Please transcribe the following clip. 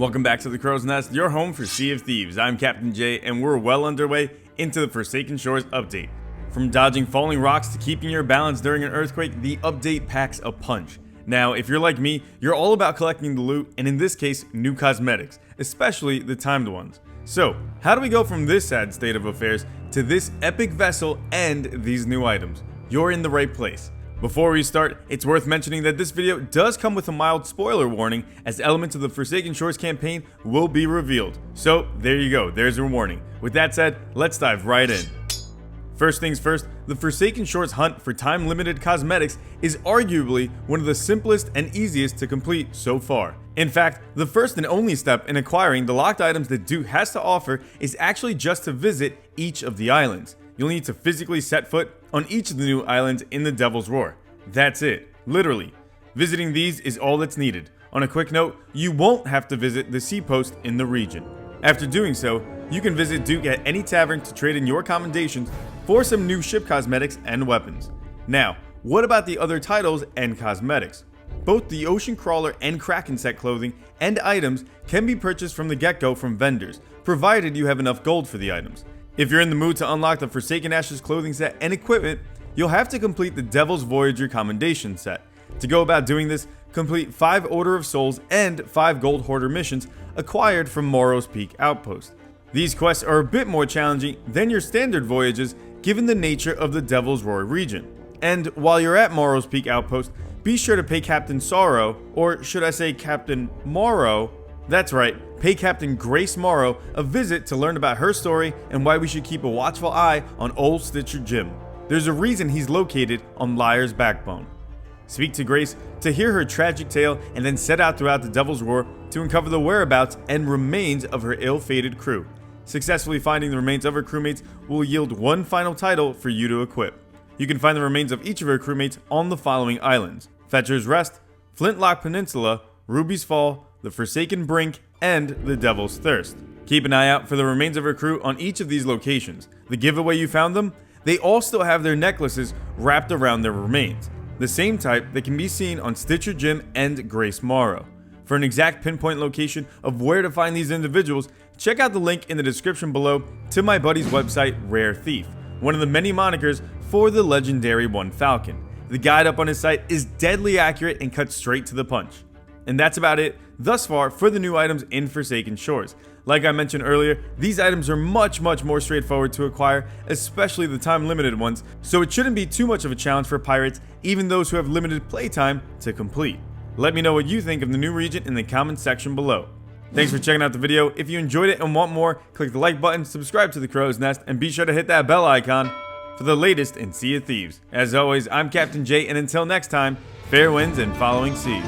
Welcome back to the Crow's Nest, your home for Sea of Thieves. I'm Captain J, and we're well underway into the Forsaken Shores update. From dodging falling rocks to keeping your balance during an earthquake, the update packs a punch. Now, if you're like me, you're all about collecting the loot, and in this case, new cosmetics, especially the timed ones. So, how do we go from this sad state of affairs to this epic vessel and these new items? You're in the right place. Before we start, it's worth mentioning that this video does come with a mild spoiler warning, as elements of the Forsaken Shores campaign will be revealed. So, there you go, there's your warning. With that said, let's dive right in. First things first, the Forsaken Shores hunt for time-limited cosmetics is arguably one of the simplest and easiest to complete so far. In fact, the first and only step in acquiring the locked items that Duke has to offer is actually just to visit each of the islands. You'll need to physically set foot on each of the new islands in the Devil's Roar. That's it, literally. Visiting these is all that's needed. On a quick note, you won't have to visit the sea post in the region. After doing so, you can visit Duke at any tavern to trade in your commendations for some new ship cosmetics and weapons. Now, what about the other titles and cosmetics? Both the Ocean Crawler and Kraken set clothing and items can be purchased from the get-go from vendors, provided you have enough gold for the items. If you're in the mood to unlock the Forsaken Ashes clothing set and equipment, you'll have to complete the Devil's Voyager commendation set. To go about doing this, complete 5 Order of Souls and 5 Gold Hoarder missions acquired from Morrow's Peak Outpost. These quests are a bit more challenging than your standard voyages given the nature of the Devil's Roar region. And while you're at Morrow's Peak Outpost, be sure to pay Captain Sorrow, or should I say Captain Morrow? That's right, pay Captain Grace Morrow a visit to learn about her story and why we should keep a watchful eye on old Stitcher Jim. There's a reason he's located on Liar's Backbone. Speak to Grace to hear her tragic tale and then set out throughout the Devil's Roar to uncover the whereabouts and remains of her ill-fated crew. Successfully finding the remains of her crewmates will yield one final title for you to equip. You can find the remains of each of her crewmates on the following islands: Fetcher's Rest, Flintlock Peninsula, Ruby's Fall, the Forsaken Brink, and the Devil's Thirst. Keep an eye out for the remains of her crew on each of these locations. The giveaway you found them? They all still have their necklaces wrapped around their remains, the same type that can be seen on Stitcher Jim and Grace Morrow. For an exact pinpoint location of where to find these individuals, check out the link in the description below to my buddy's website, Rare Thief, one of the many monikers for the legendary One Falcon. The guide up on his site is deadly accurate and cuts straight to the punch. And that's about it thus far for the new items in Forsaken Shores. Like I mentioned earlier, these items are much more straightforward to acquire, especially the time-limited ones, so it shouldn't be too much of a challenge for pirates, even those who have limited playtime, to complete. Let me know what you think of the new region in the comments section below. Thanks for checking out the video. If you enjoyed it and want more, click the like button, subscribe to the Crow's Nest, and be sure to hit that bell icon for the latest in Sea of Thieves. As always, I'm Captain J, and until next time, fair winds and following seas.